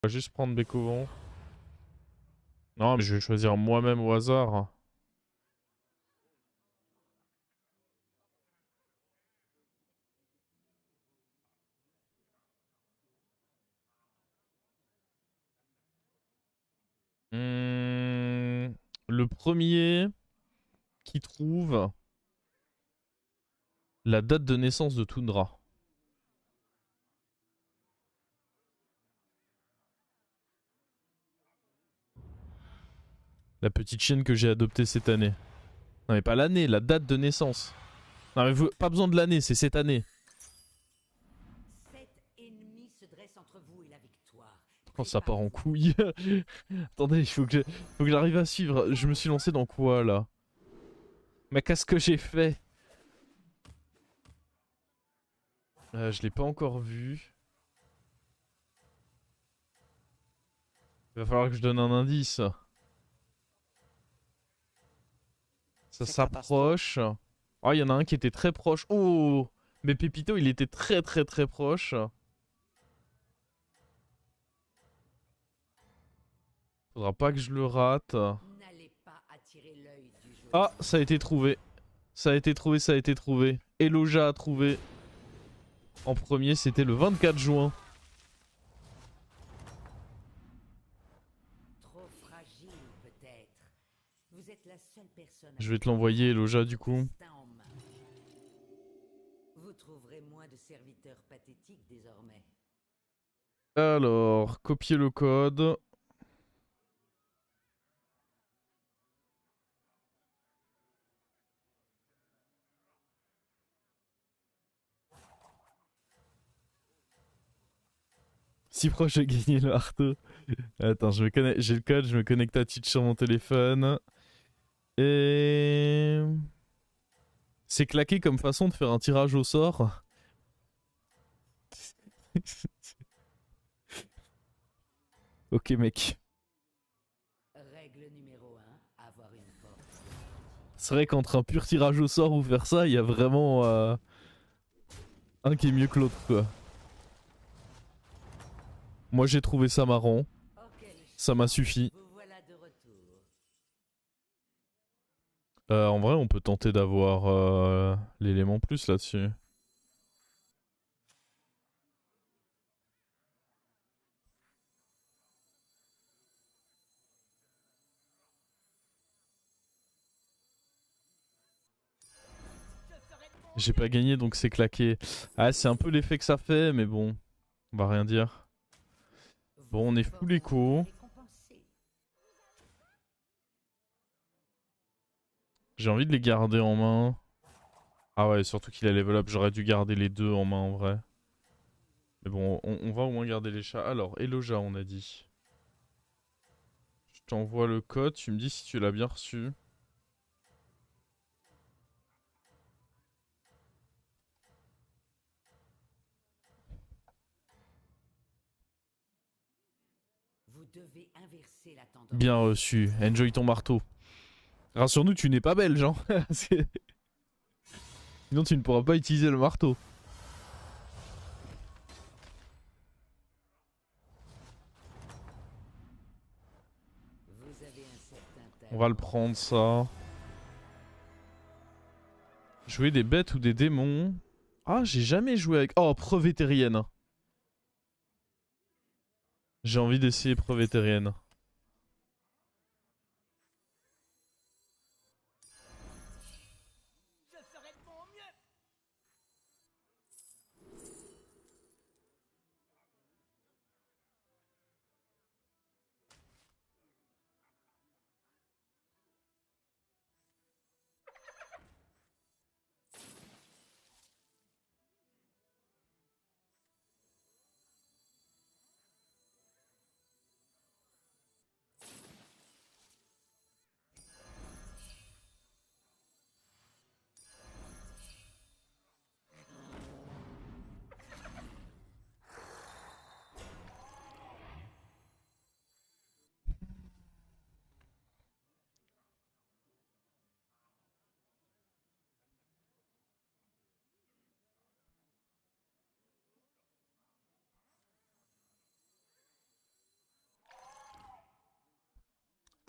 va juste prendre Bécovan. Non, mais je vais choisir moi-même au hasard. Le premier qui trouve la date de naissance de Toundra. La petite chienne que j'ai adoptée cette année. Non mais pas l'année, la date de naissance. Non mais pas besoin de l'année, c'est cette année. Sept ennemis se dressent entre vous et la victoire. Oh, ça part en couille. Attendez, il faut que j'arrive à suivre. Je me suis lancé dans quoi là? Mais qu'est-ce que j'ai fait? Je l'ai pas encore vu. Il va falloir que je donne un indice. Ça s'approche. Oh, il y en a un qui était très proche. Oh! Mais Pépito, il était très très très proche. Faudra pas que je le rate. N'allez pas attirer l'œil du joueur. Ah, ça a été trouvé. Ça a été trouvé, ça a été trouvé. Eloja a trouvé. En premier, c'était le 24 juin. Trop fragile peut-être. Vous êtes la seule personne. Je vais te l'envoyer, Eloja, du coup. Vous trouverez moins de serviteurs pathétiques désormais. Alors, copier le code. Si proche de gagner le Arto. Attends, j'ai le code, je me connecte à Twitch sur mon téléphone. Et... C'est claqué comme façon de faire un tirage au sort. Ok mec. Règle numéro 1, avoir une porte. C'est vrai qu'entre un pur tirage au sort ou faire ça, il y a vraiment un qui est mieux que l'autre quoi. Moi j'ai trouvé ça marrant. Ça m'a suffi. Vous voilà de retour. En vrai on peut tenter d'avoir l'élément plus là-dessus. J'ai pas gagné donc c'est claqué. Ah c'est un peu l'effet que ça fait mais bon. On va rien dire. Bon on est full écho. J'ai envie de les garder en main. Ah ouais surtout qu'il a level up. J'aurais dû garder les deux en main en vrai. Mais bon on va au moins garder les chats. Alors Eloja on a dit. Je t'envoie le code. Tu me dis si tu l'as bien reçu. Vous devez inverser la tendance. Bien reçu. Enjoy ton marteau. Rassure-nous, tu n'es pas belge, hein. Sinon, tu ne pourras pas utiliser le marteau. Vous avez un certain talent. On va le prendre, ça. Jouer des bêtes ou des démons. Ah, j'ai jamais joué avec... Oh, preuve éthérienne. J'ai envie d'essayer preuve éthérienne.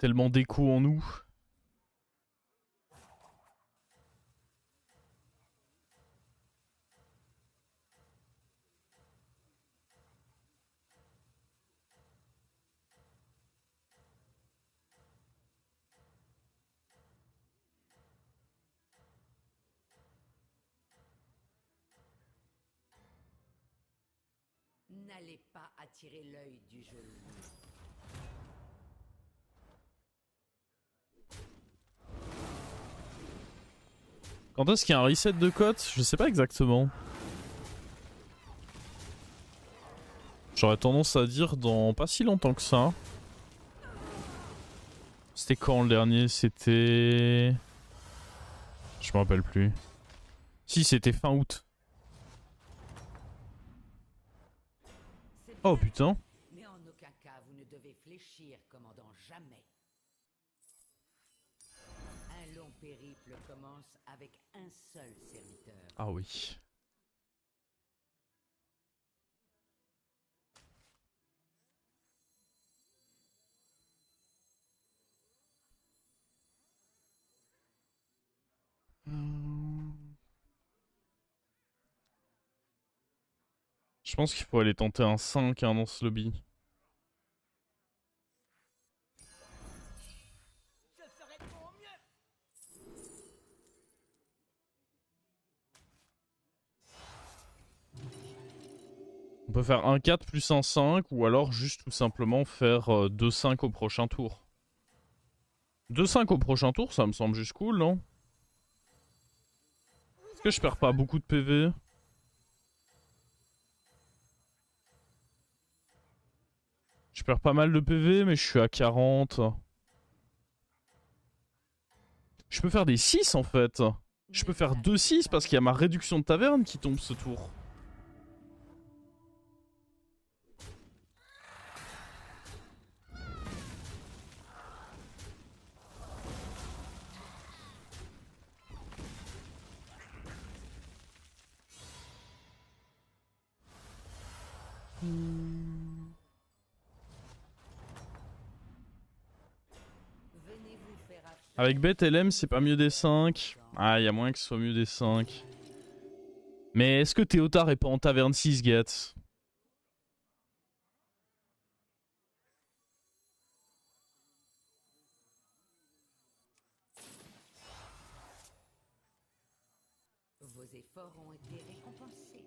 Tellement d'écho en nous. N'allez pas attirer l'œil du geôlier. Quand est-ce qu'il y a un reset de cote? Je sais pas exactement. J'aurais tendance à dire dans pas si longtemps que ça. C'était quand le dernier? C'était... Je me rappelle plus. Si, c'était fin août. Oh putain. Mais en aucun cas vous ne devez fléchir, commandant, jamais. Un long périple commence avec un seul serviteur. Ah oui. Je pense qu'il faut aller tenter un 5 hein, dans ce lobby. On peut faire un 4 plus un 5 ou alors juste tout simplement faire 2-5 au prochain tour. 2-5 au prochain tour, ça me semble juste cool, non? Est-ce que je perds pas beaucoup de PV? Je perds pas mal de PV, mais je suis à 40. Je peux faire des 6 en fait. Je peux faire 2-6 parce qu'il y a ma réduction de taverne qui tombe ce tour. Avec bête LM, c'est pas mieux des 5. Ah, il y a moyen que ce soit mieux des 5. Mais est-ce que Théotard est pas en taverne 6, Gats? Vos efforts ont été récompensés.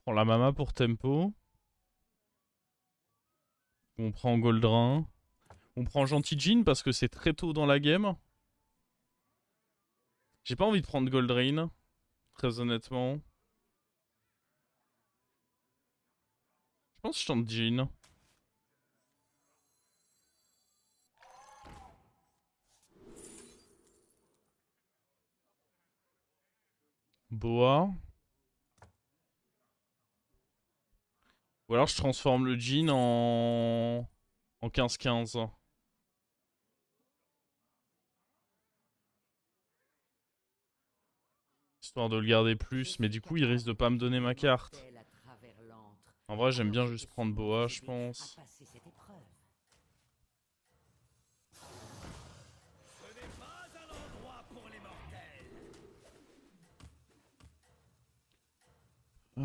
Prends la mama pour tempo. On prend Goldrin. On prend Gentil Jean parce que c'est très tôt dans la game. J'ai pas envie de prendre Goldrin, très honnêtement. Je pense que je tente Jean. Boa. Ou alors je transforme le Jean en 15-15. Histoire de le garder plus, mais du coup il risque de pas me donner ma carte. En vrai j'aime bien juste prendre Boa, je pense. Vous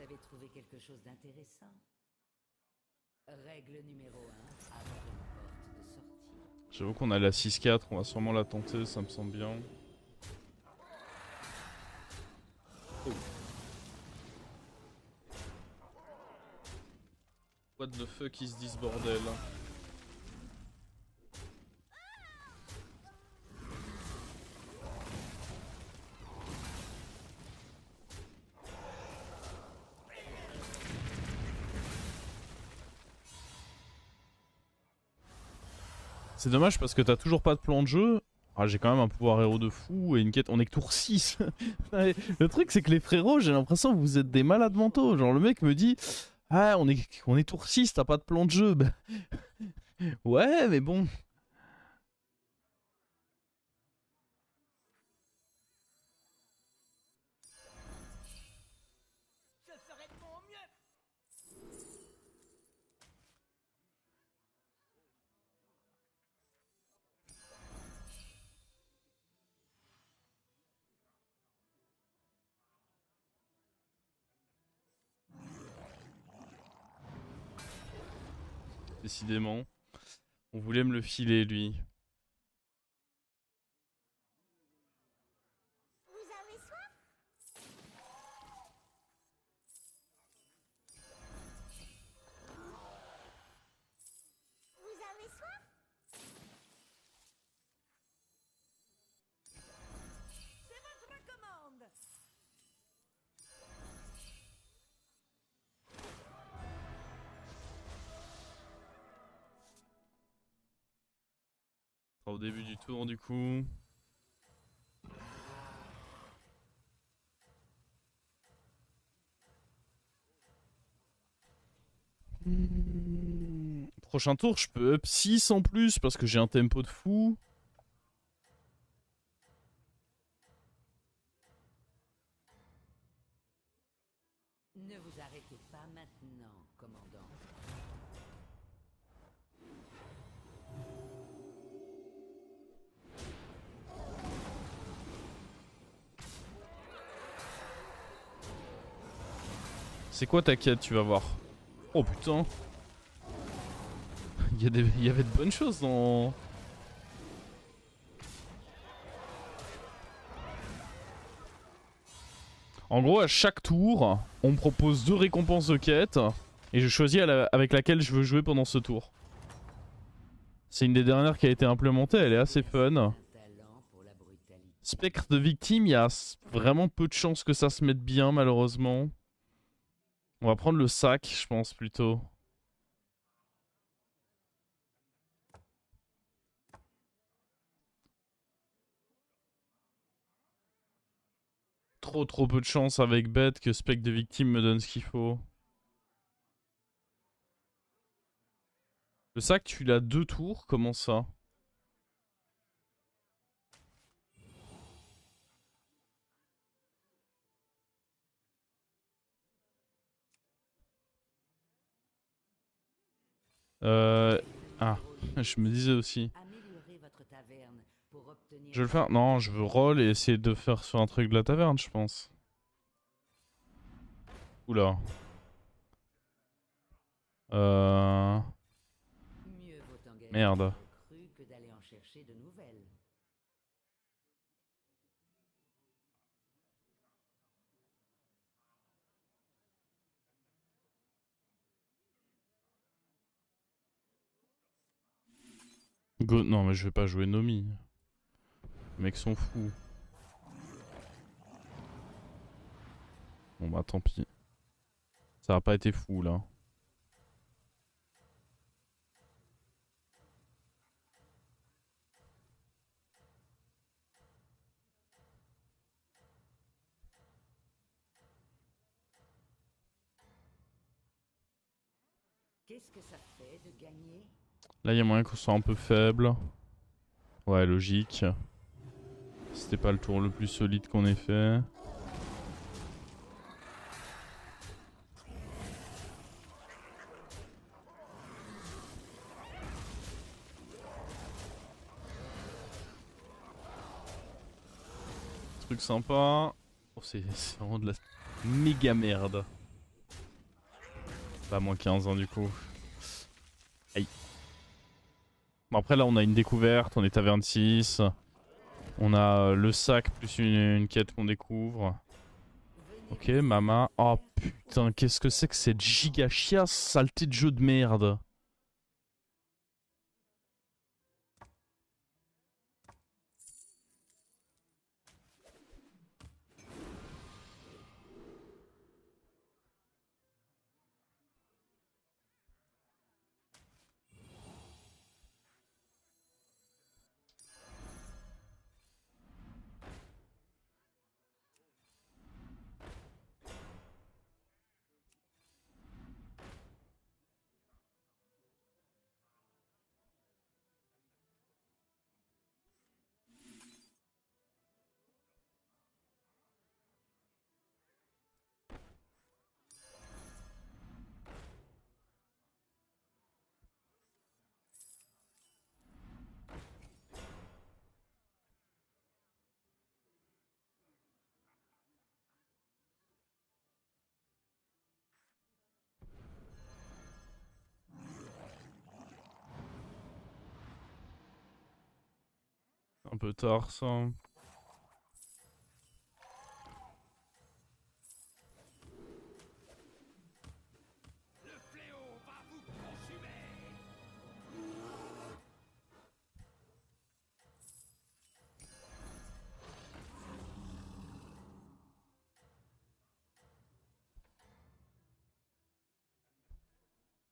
avez trouvé quelque chose d'intéressant? Règle numéro 1, avoir une porte de sortie. J'avoue qu'on a la 6-4, on va sûrement la tenter, ça me semble bien. Oh. What the fuck is this bordel? C'est dommage parce que t'as toujours pas de plan de jeu. Ah, j'ai quand même un pouvoir héros de fou et une quête. On est que tour 6. Le truc, c'est que les frérots, j'ai l'impression que vous êtes des malades mentaux. Genre, le mec me dit: ah, on est tour 6, t'as pas de plan de jeu. Ouais, mais bon. Décidément. On voulait me le filer, lui. Vous avez soif? Vous avez soif? C'est votre commande. Au début du tour, du coup. Prochain tour, je peux up 6 en plus parce que j'ai un tempo de fou. Ne vous arrêtez pas maintenant, commandant. C'est quoi ta quête, tu vas voir. Oh putain. Il y avait de bonnes choses dans... En gros, à chaque tour, on me propose 2 récompenses de quête. Et je choisis avec laquelle je veux jouer pendant ce tour. C'est une des dernières qui a été implémentée, elle est assez fun. Un talent pour la brutalité. Spectre de victime, il y a vraiment peu de chances que ça se mette bien, malheureusement. On va prendre le sac, je pense, plutôt. Trop peu de chance avec bête que Spectre de victime me donne ce qu'il faut. Le sac, tu l'as 2 tours, comment ça? Ah, je me disais aussi. Améliorez votre taverne pour obtenir... Je vais le faire. Non, je veux roll et essayer de faire sur un truc de la taverne, je pense. Oula. Mieux vaut engager Merde. des recrues que d'aller en chercher de nouvelles. Go... Non, mais je vais pas jouer Nomi. Les mecs sont fous. Bon bah tant pis. Ça a pas été fou là. Qu'est-ce que ça fait de gagner? Là, il y a moyen qu'on soit un peu faible. Ouais, logique. C'était pas le tour le plus solide qu'on ait fait. Truc sympa. Oh, c'est vraiment de la méga merde. Bah, moins 15 ans du coup. Aïe. Bon, après, là, on a une découverte. On est à 26. On a le sac plus une quête qu'on découvre. Ok, Mama. Oh putain, qu'est-ce que c'est que cette giga chiasse, saleté de jeu de merde. Un peu tard ça.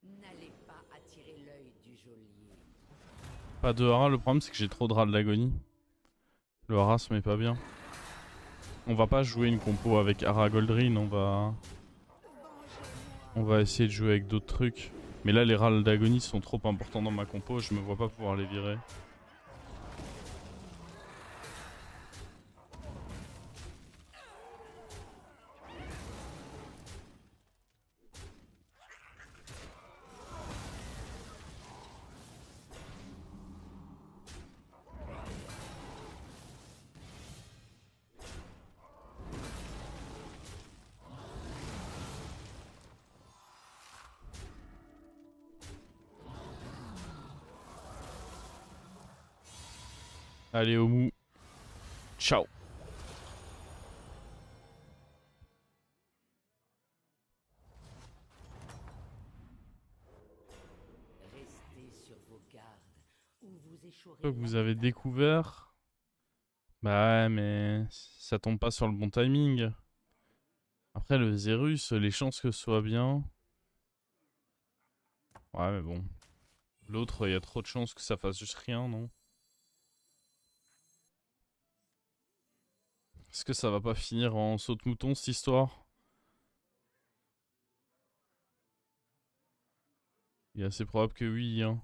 N'allez pas attirer l'œil du geôlier. Pas de hara, le problème c'est que j'ai trop de rats de l'agonie. Le hara se met pas bien. On va pas jouer une compo avec Hara Goldrin, on va essayer de jouer avec d'autres trucs. Mais là les rats d'agonie sont trop importants dans ma compo, je me vois pas pouvoir les virer. Allez au mou. Ciao. Restez sur vos gardes ou vous échouerez. Que vous avez découvert. Bah ouais, mais ça tombe pas sur le bon timing. Après le Zerus, les chances que ce soit bien. Ouais mais bon. L'autre, il y a trop de chances que ça fasse juste rien, non? Est-ce que ça va pas finir en saute-mouton cette histoire? Il est assez probable que oui, hein.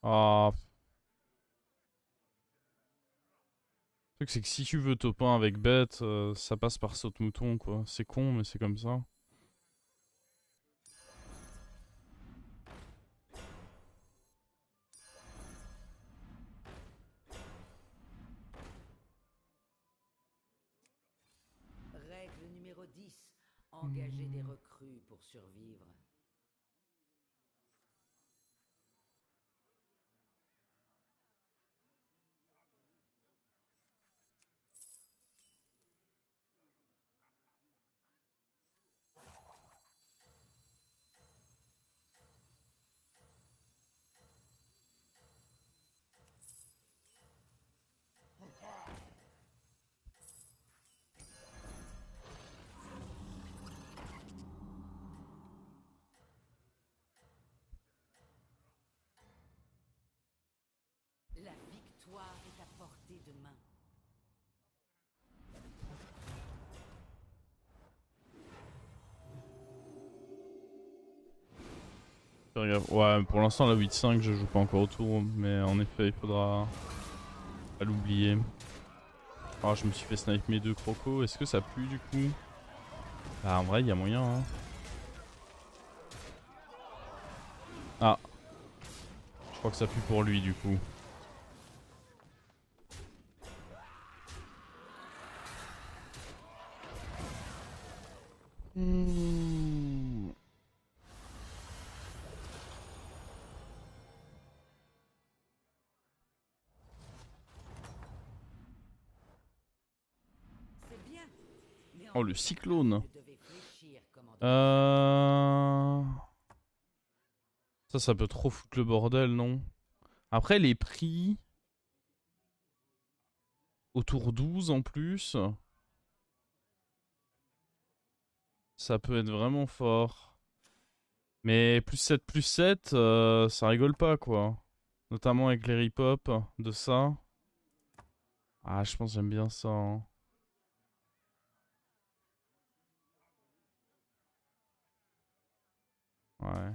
Ah. Le truc c'est que si tu veux top 1 avec bête, ça passe par saute-mouton quoi. C'est con mais c'est comme ça. Règle numéro 10. Engagez des recrues pour survivre. La victoire est à portée de main. Fais gaffe. Ouais, pour l'instant la 8-5 je joue pas encore au tour, mais en effet il faudra pas l'oublier. Ah, je me suis fait snipe mes deux crocos, est-ce que ça pue du coup? Bah en vrai il y a moyen hein. Ah, je crois que ça pue pour lui du coup. C'est bien. Mais Oh le cyclone. vous devez fléchir, commandant. Ça peut trop foutre le bordel, non? Après, les prix... Autour 12 en plus... Ça peut être vraiment fort. Mais plus 7, ça rigole pas, quoi. Notamment avec les rip-hop de ça. Ah, je pense que j'aime bien ça, hein. Ouais.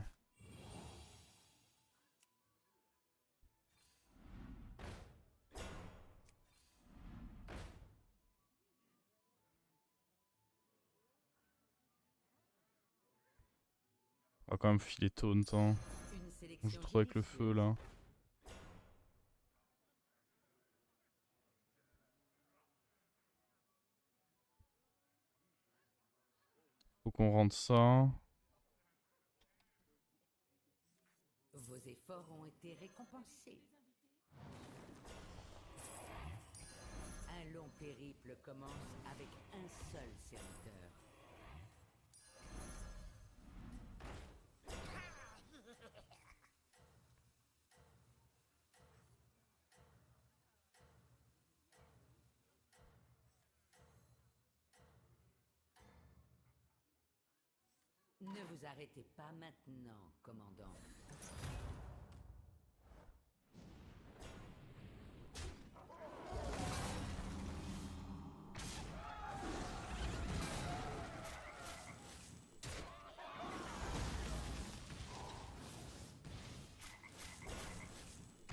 On va quand même filer taunt, hein. Une On joue sélection trop avec le feu, judicieuse. là. Faut qu'on rentre ça. Vos efforts ont été récompensés. Un long périple commence avec un seul serviteur. Ne vous arrêtez pas maintenant, commandant.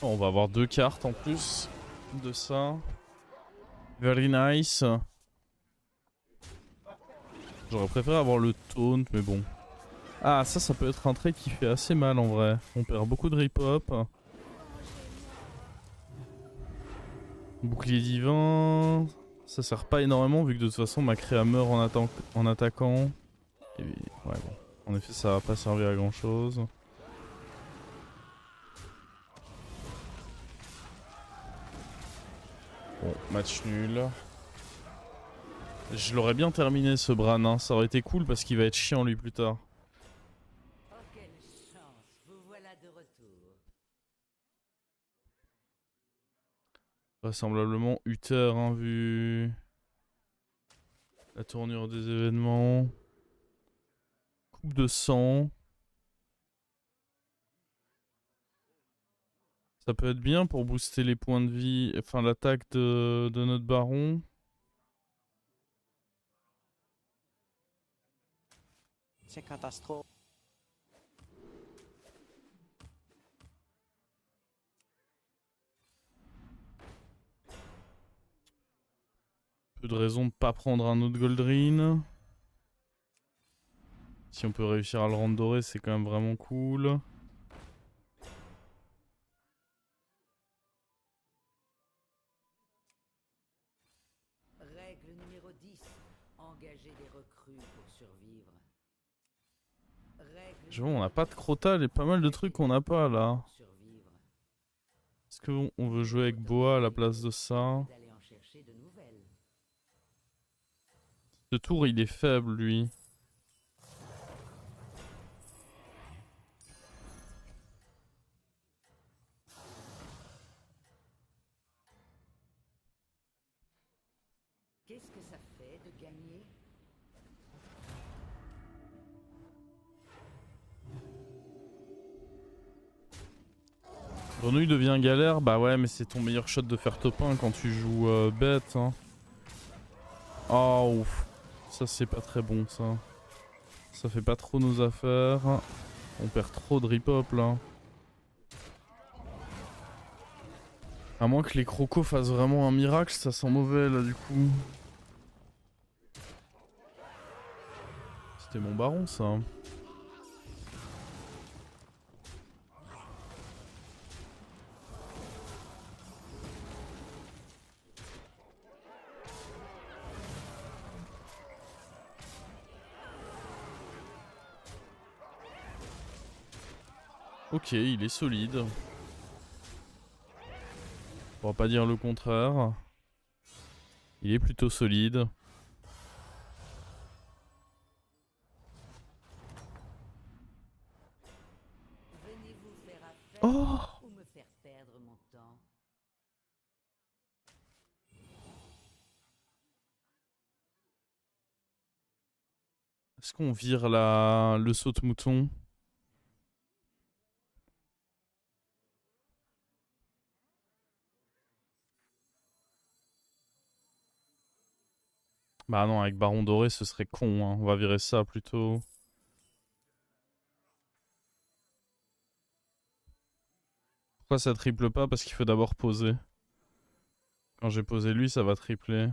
On va avoir 2 cartes en plus de ça. Very nice. J'aurais préféré avoir le taunt, mais bon. Ah, ça peut être un trait qui fait assez mal en vrai. On perd beaucoup de rip-hop. Bouclier divin. Ça sert pas énormément vu que de toute façon ma créa meurt en attaquant. Et ouais, bon. En effet, ça va pas servir à grand chose. Bon, match nul. Je l'aurais bien terminé ce Bran, hein. Ça aurait été cool parce qu'il va être chiant lui plus tard. Oh, quelle chance! Vous voilà de retour. Vraisemblablement Uther, hein, vu la tournure des événements. Coupe de sang. Ça peut être bien pour booster les points de vie, enfin l'attaque de notre baron. C'est catastrophe. Peu de raison de pas prendre un autre Goldrin. Si on peut réussir à le rendre doré, c'est quand même vraiment cool. Règle numéro 10. Engager des recrues pour survivre. Règle Je vois, on numéro n'a pas de 10. Crotale et pas mal de trucs qu'on n'a pas là. Pour survivre. Est-ce qu'on veut jouer avec Boa à la place de ça? D'aller en chercher de nouvelles. Ce tour il est faible lui. Qu'est-ce que ça fait de gagner? Grenouille devient galère, bah ouais mais c'est ton meilleur shot de faire top 1 quand tu joues bête. Hein. Oh ouf, ça c'est pas très bon ça. Ça fait pas trop nos affaires. On perd trop de rip-hop là. À moins que les crocos fassent vraiment un miracle, ça sent mauvais là du coup. C'était mon baron ça. Ok, il est solide. On va pas dire le contraire. Il est plutôt solide. Venez vous faire affaire Oh! ou me faire perdre mon temps? Est-ce qu'on vire le saute-mouton? Bah non, avec Baron Doré, ce serait con, hein. On va virer ça plutôt. Pourquoi ça triple pas? Parce qu'il faut d'abord poser. Quand j'ai posé lui, ça va tripler.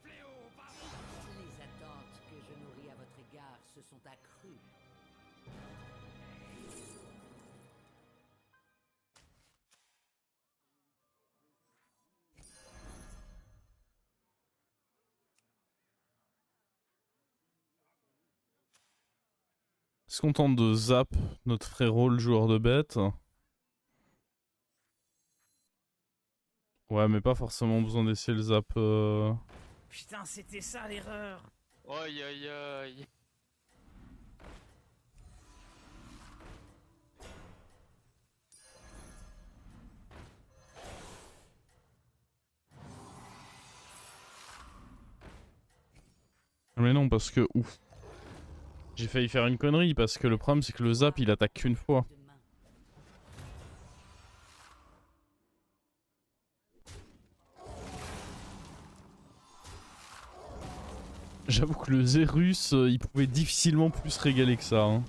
Les attentes que je nourris à votre égard se sont accrues. Est-ce qu'on tente de zap notre frérot, le joueur de bête? Ouais, mais pas forcément besoin d'essayer le zap. Putain, c'était ça l'erreur. Aïe aïe aïe. Mais non, parce que ouf. J'ai failli faire une connerie parce que le problème c'est que le zap il attaque qu'une fois. Demain. J'avoue que le Zerus il pouvait difficilement plus régaler que ça. Hein.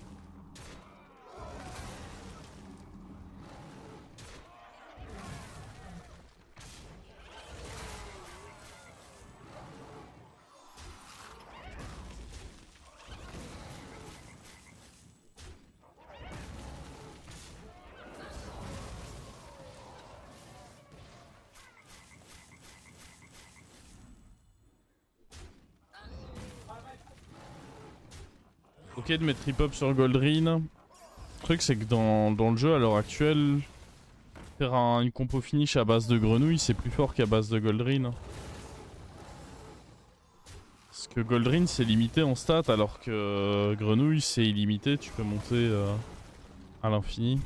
Ok de mettre trip up sur Goldrin. Le truc c'est que dans le jeu à l'heure actuelle, faire une compo finish à base de grenouille c'est plus fort qu'à base de Goldrin. Hein. Parce que Goldrin c'est limité en stats alors que grenouille c'est illimité, tu peux monter à l'infini.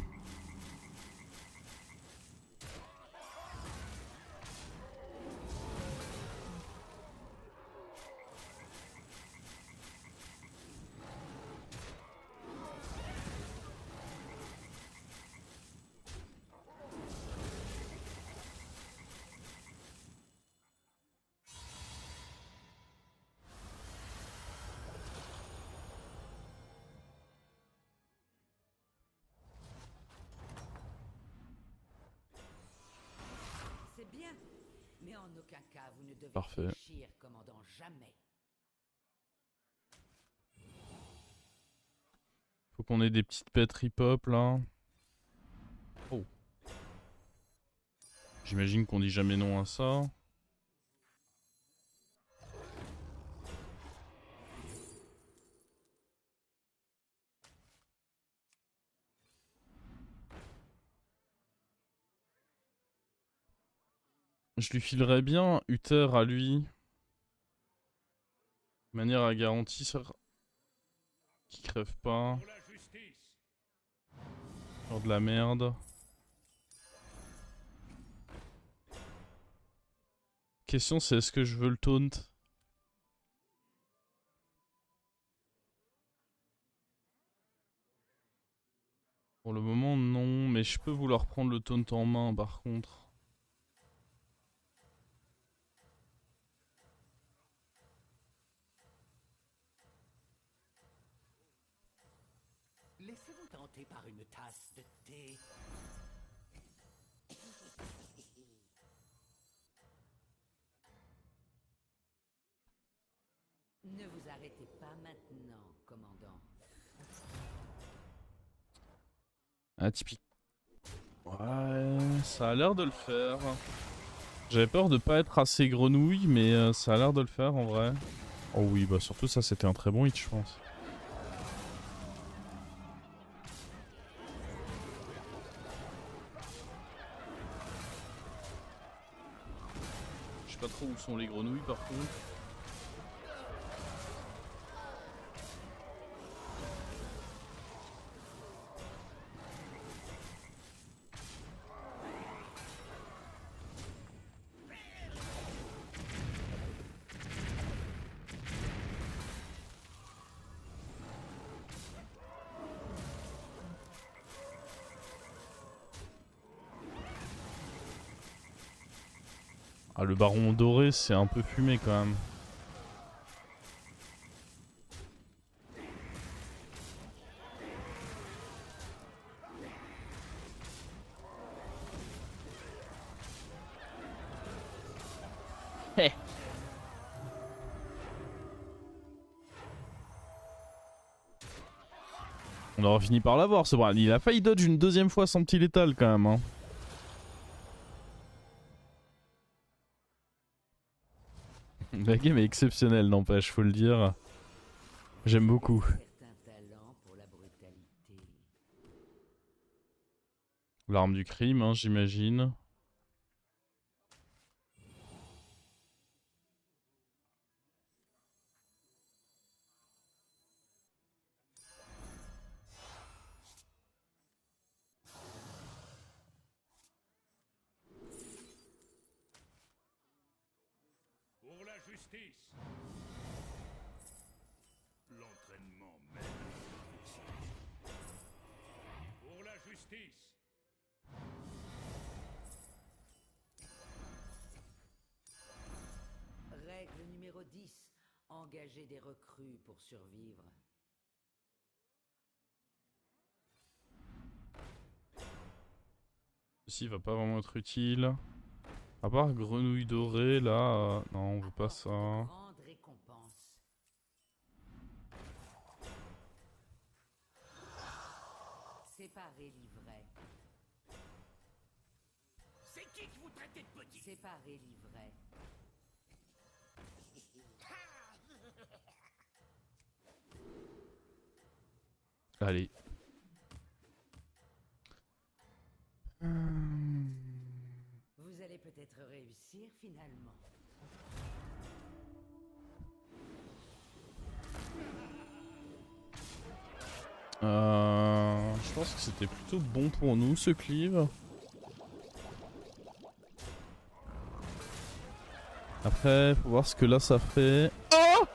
C'est bien, mais en aucun cas vous ne devez Parfait. fléchir, commandant, jamais. Faut qu'on ait des petites pets trip up là. Oh. J'imagine qu'on dit jamais non à ça. Je lui filerais bien Uther à lui. De manière à garantir qu'il crève pas. Faire de la merde. Question c'est est-ce que je veux le taunt? Pour le moment non, mais je peux vouloir prendre le taunt en main par contre. Laissez-vous tenter par une tasse de thé. Ne vous arrêtez pas maintenant, commandant. Ah typique. Ouais, ça a l'air de le faire. J'avais peur de pas être assez grenouille, mais ça a l'air de le faire en vrai. Oh oui, bah surtout ça c'était un très bon hit je pense. Je sais pas trop où sont les grenouilles par contre. Ah le baron doré c'est un peu fumé quand même. On aura fini par l'avoir ce bras. Il a failli dodge une deuxième fois son petit létal quand même. Hein. La game est exceptionnelle n'empêche, faut le dire. J'aime beaucoup. Certain talent pour la brutalité. L'arme du crime, hein, j'imagine. justice. L'entraînement mène pour la justice. Règle numéro 10. Engager des recrues pour survivre. Ceci va pas vraiment être utile. À part grenouille dorée, là... non, on veut pas ça. Grande récompense. Séparer l'ivraie. C'est qui vous traitez de petit? Séparer l'ivraie. Allez. Vous allez peut-être réussir finalement. Je pense que c'était plutôt bon pour nous ce cleave. Après, faut voir ce que là ça fait. Oh!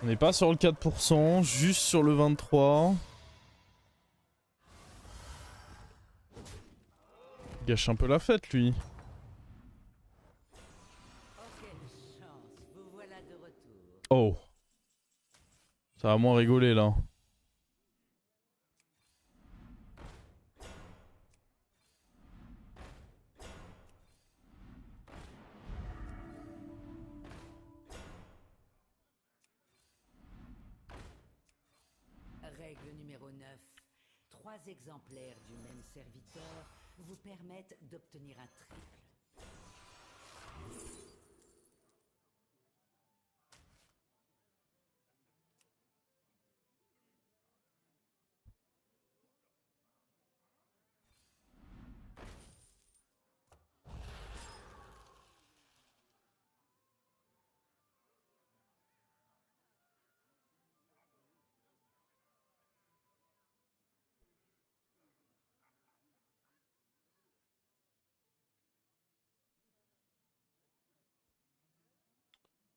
On n'est pas sur le 4%, juste sur le 23%. Il gâche un peu la fête, lui. Oh, quelle chance. Vous voilà de retour. Oh. Ça va moins rigoler, là. Règle numéro 9. 3 exemplaires du même serviteur vous permettent d'obtenir un triple.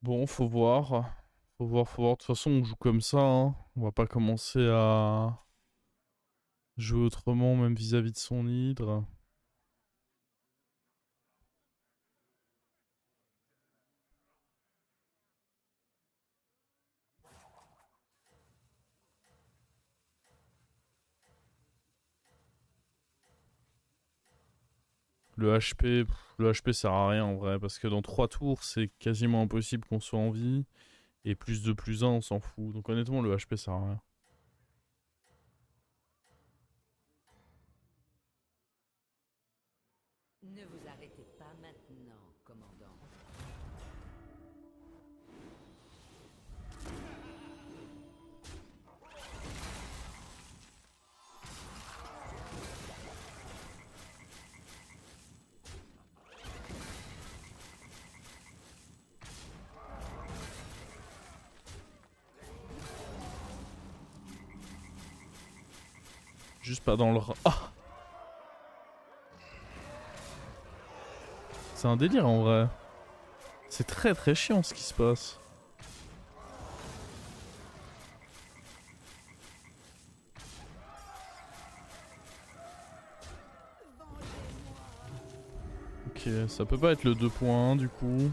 Bon, faut voir. Faut voir, faut voir. De toute façon, on joue comme ça, hein. On va pas commencer à jouer autrement, même vis-à-vis de son hydre. Le HP, le HP sert à rien en vrai, parce que dans 3 tours, c'est quasiment impossible qu'on soit en vie. Et plus de plus 1, on s'en fout. Donc honnêtement, le HP sert à rien. Ne vous arrêtez pas maintenant, commandant. Juste pas dans le... Ah! C'est un délire en vrai. C'est très très chiant ce qui se passe. Ok, ça peut pas être le 2.1 du coup.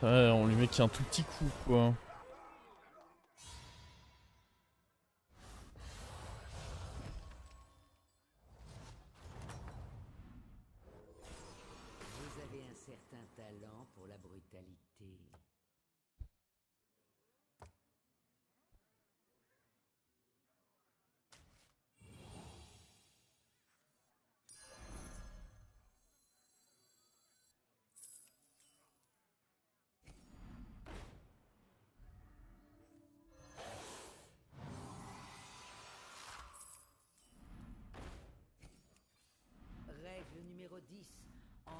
Ouais, on lui met qu'un tout petit coup quoi. Vous avez un certain talent pour la brutalité.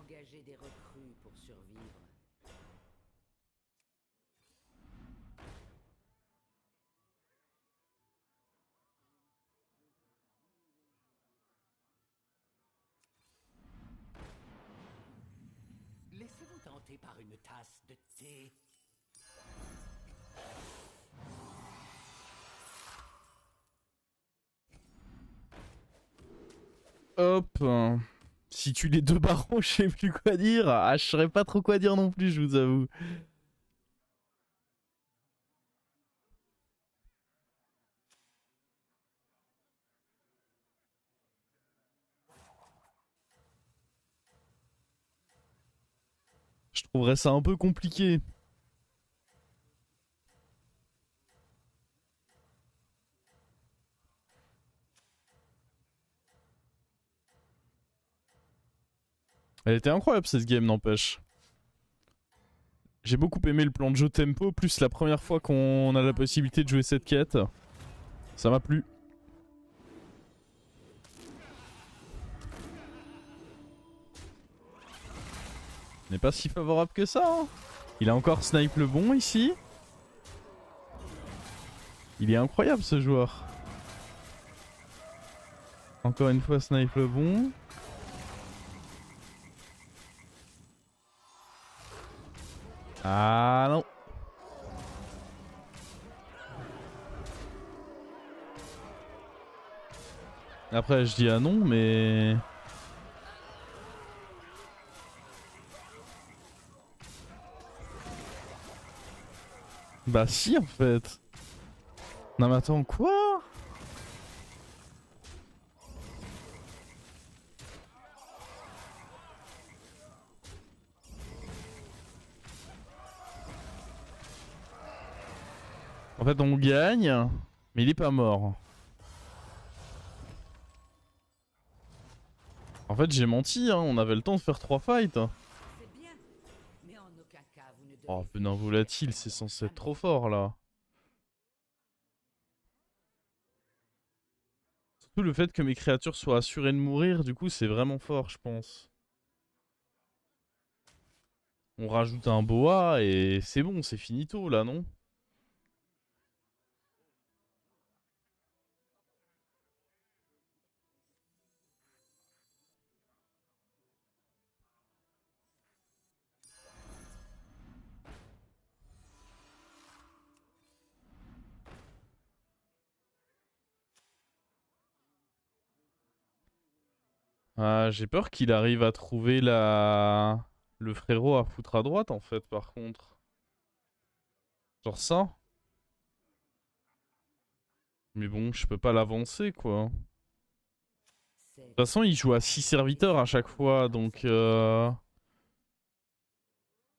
Engagez des recrues pour survivre. Laissez-vous tenter par une tasse de thé. Hop. Si tu les deux barons, je sais plus quoi dire. Ah, je saurais pas trop quoi dire non plus, je vous avoue. Je trouverais ça un peu compliqué. Elle était incroyable cette game, n'empêche. J'ai beaucoup aimé le plan de jeu tempo, plus la première fois qu'on a la possibilité de jouer cette quête. Ça m'a plu. N'est pas si favorable que ça. Hein. Il a encore snipe le bon ici. Il est incroyable ce joueur. Encore une fois snipe le bon. Ah non. Après je dis ah non mais... Bah si en fait. Non mais attends quoi? En fait on gagne, mais il est pas mort. En fait j'ai menti, hein, on avait le temps de faire 3 fights. C'est bien, mais en aucun cas vous ne devez... Oh venin volatile, c'est censé être trop fort là. Surtout le fait que mes créatures soient assurées de mourir, du coup c'est vraiment fort je pense. On rajoute un boa et c'est bon, c'est finito là non? Ah, j'ai peur qu'il arrive à trouver le frérot à foutre à droite en fait par contre. Genre ça. Mais bon, je peux pas l'avancer quoi. De toute façon, il joue à 6 serviteurs à chaque fois donc... Je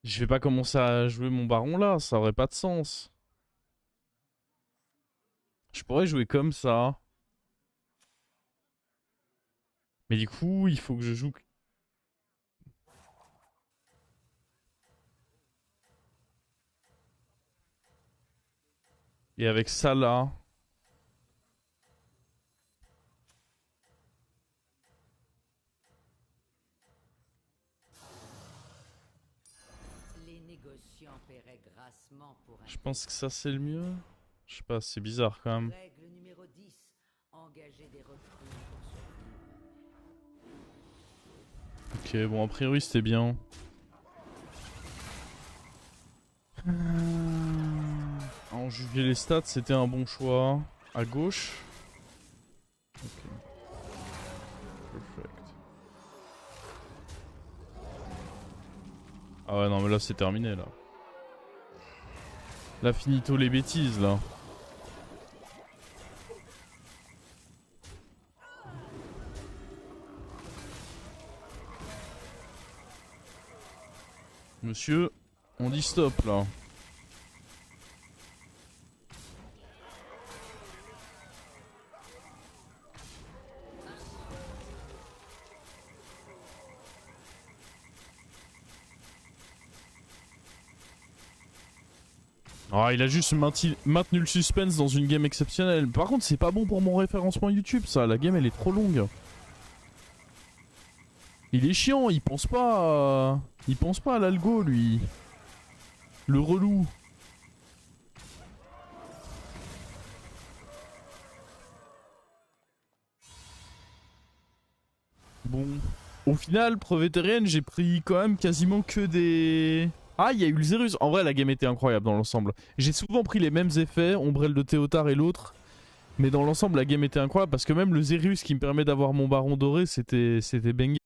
vais pas commencer à jouer mon baron là, ça aurait pas de sens. Je pourrais jouer comme ça. Mais du coup, il faut que je joue... Et avec ça là... Les négociants paieraient grassement pour un... Je pense que ça c'est le mieux. Je sais pas, c'est bizarre quand même. Règle numéro 10. Engagez des recrues pour survivre. Ok, bon a priori c'était bien. En juger les stats, c'était un bon choix. À gauche. Ok. Perfect. Ah ouais non mais là c'est terminé là. Là finito les bêtises là. Monsieur, on dit stop là. Ah, il a juste maintenu le suspense dans une game exceptionnelle. Par contre, c'est pas bon pour mon référencement YouTube, ça. La game, elle est trop longue. Il est chiant, il pense pas à l'algo, lui. Le relou. Bon. Au final, preuve éthérienne, j'ai pris quand même quasiment que des... Ah, il y a eu le Zerus. En vrai, la game était incroyable dans l'ensemble. J'ai souvent pris les mêmes effets, Ombrelle de Théotard et l'autre. Mais dans l'ensemble, la game était incroyable parce que même le Zerus qui me permet d'avoir mon baron doré, c'était bangé.